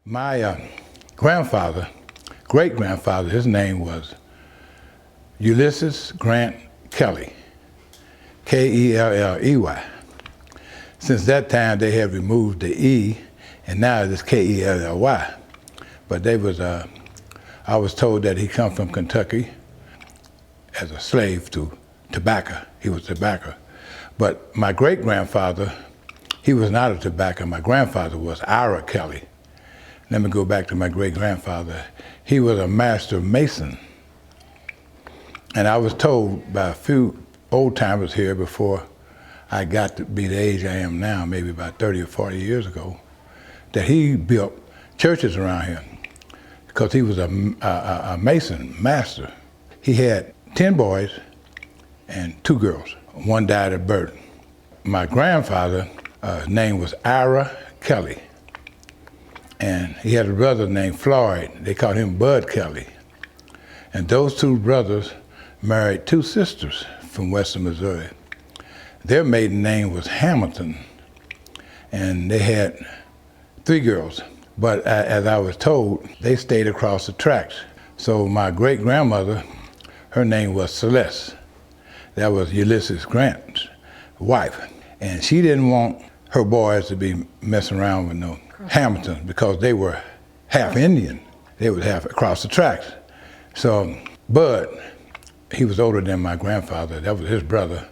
My grandfather, great-grandfather, his name was Ulysses Grant Kelly, K-E-L-L-E-Y. Since that time, they have removed the E, and now it's K-E-L-L-Y. But I was told that he come from Kentucky as a slave to tobacco. He was tobacco. But my great-grandfather, he was not a tobacco. My grandfather was Ira Kelly. Let me go back to my great-grandfather. He was a master mason. And I was told by a few old-timers here before I got to be the age I am now, maybe about 30 or 40 years ago, that he built churches around here because he was a mason, master. He had 10 boys and 2 girls. One died at birth. My grandfather's name was Ira Kelly. And he had a brother named Floyd. They called him Bud Kelly. And those 2 brothers married 2 sisters from western Missouri. Their maiden name was Hamilton. And they had 3 girls. But as I was told, they stayed across the tracks. So my great-grandmother, her name was Celeste. That was Ulysses Grant's wife. And she didn't want her boys to be messing around with no Hamilton because they were half Indian. They was half across the tracks. So Bud, he was older than my grandfather, that was his brother,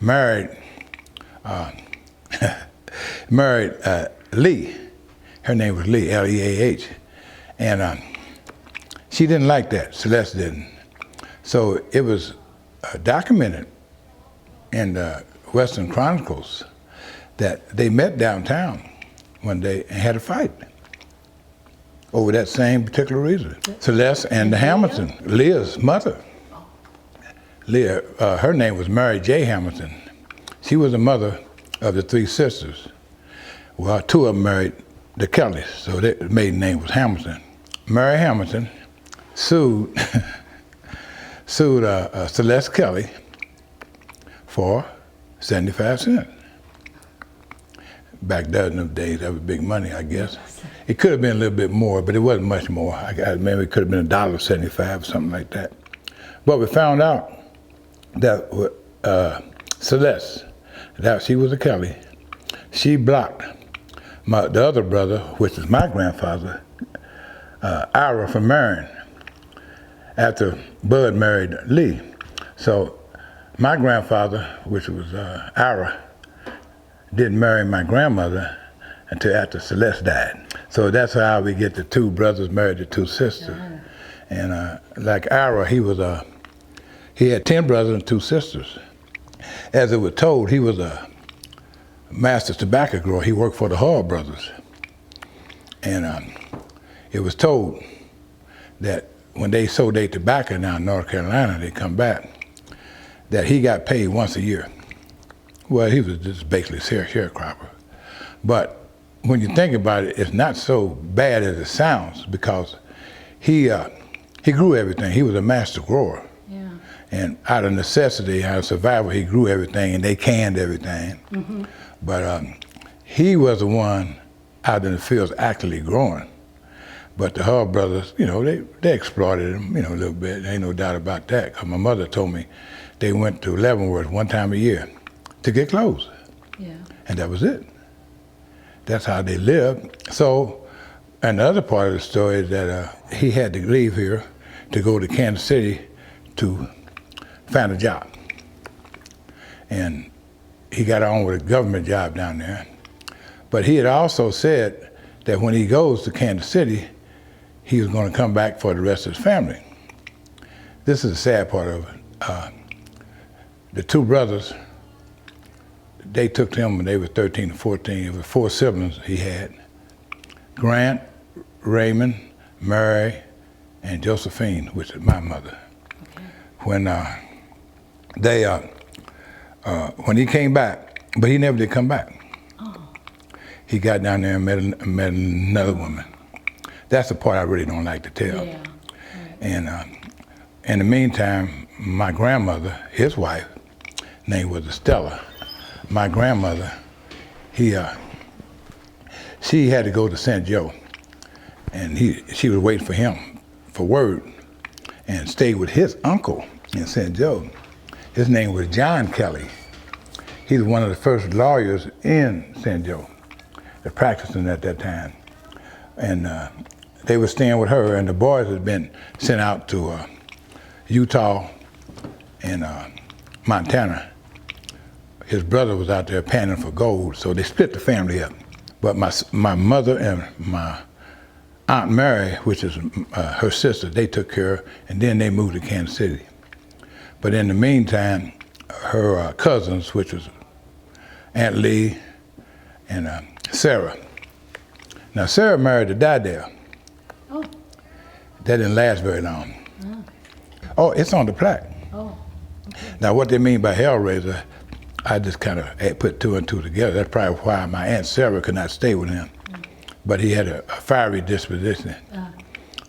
married Lee. Her name was Lee, L-E-A-H. And she didn't like that, Celeste didn't. So it was documented in the Western Chronicles that they met downtown one day and had a fight over that same particular reason. Celeste and the Hamilton, Leah's mother. Leah, her name was Mary J. Hamilton. She was the mother of the 3 sisters. Well, 2 of them married the Kellys, so their maiden name was Hamilton. Mary Hamilton sued Celeste Kelly for 75 cents. Back then in those days, that was big money, I guess. It could have been a little bit more, but it wasn't much more. Maybe it could have been $1.75 or something like that. But we found out that Celeste, that she was a Kelly, she blocked the other brother, which is my grandfather, Ira, from marrying after Bud married Lee. So my grandfather, which was Ira, didn't marry my grandmother until after Celeste died. So that's how we get the 2 brothers married to 2 sisters. And like Ira, he had 10 brothers and 2 sisters. As it was told, he was a master tobacco grower. He worked for the Hall brothers. And it was told that when they sold their tobacco down in North Carolina, they come back, that he got paid once a year. Well, he was just basically a sharecropper. But when you think about it, it's not so bad as it sounds because he grew everything. He was a master grower. Yeah. And out of necessity, out of survival, he grew everything and they canned everything. Mm-hmm. But he was the one out in the fields actually growing. But the Hall brothers, you know, they exploited him, you know, a little bit. There ain't no doubt about that. 'Cause my mother told me they went to Leavenworth one time a year to get clothes. Yeah. And that was it. That's how they lived. So, and the other part of the story is that he had to leave here to go to Kansas City to find a job. And he got on with a government job down there. But he had also said that when he goes to Kansas City, he was going to come back for the rest of his family. This is the sad part of it. The 2 brothers, they took him when they were 13 and 14. It was 4 siblings he had. Grant, Raymond, Mary, and Josephine, which is my mother. Okay. When he came back, but he never did come back. Oh. He got down there and met another woman. That's the part I really don't like to tell. Yeah. Right. And in the meantime, my grandmother, his wife, name was Estella. My grandmother, she had to go to St. Joe and she was waiting for him for word, and stayed with his uncle in St. Joe. His name was John Kelly. He was one of the first lawyers in St. Joe, practicing at that time. And they were staying with her, and the boys had been sent out to Utah and Montana. His brother was out there panning for gold, so they split the family up. But my mother and my Aunt Mary, which is her sister, they took care of her, and then they moved to Kansas City. But in the meantime, her cousins, which was Aunt Lee and Sarah. Now, Sarah married a Didell. Oh. That didn't last very long. Oh, it's on the plaque. Oh. Okay. Now, what they mean by Hellraiser, I just kind of put two and two together. That's probably why my Aunt Sarah could not stay with him. But he had a fiery disposition.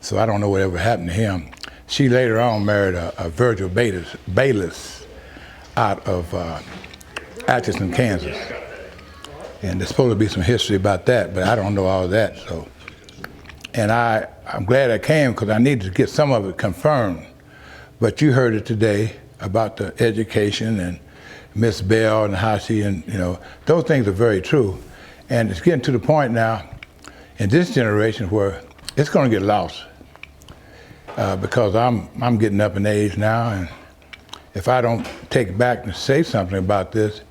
So I don't know whatever happened to him. She later on married a Virgil Bayless out of Atchison, Kansas. And there's supposed to be some history about that, but I don't know all that. So, and I'm glad I came because I needed to get some of it confirmed. But you heard it today about the education and Miss Bell and how she, and those things are very true. And it's getting to the point now in this generation where it's going to get lost because I'm getting up in age now, and if I don't take back and say something about this,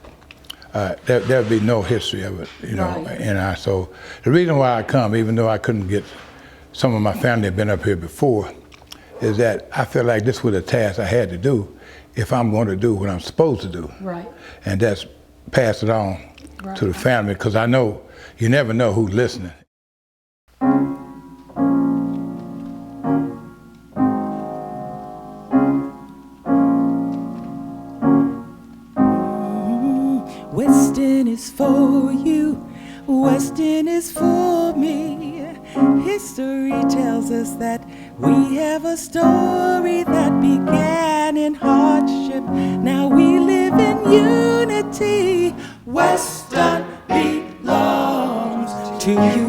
there'll be no history of it, Right. So the reason why I come, even though I couldn't get some of my family had been up here before, is that I feel like this was a task I had to do if I'm going to do what I'm supposed to do. Right. And that's pass it on Right. to the family, because I know you never know who's listening. Weston is for you, Weston is for me. History tells us that we have a story that began in hardship. Now we live in unity. Weston belongs to you.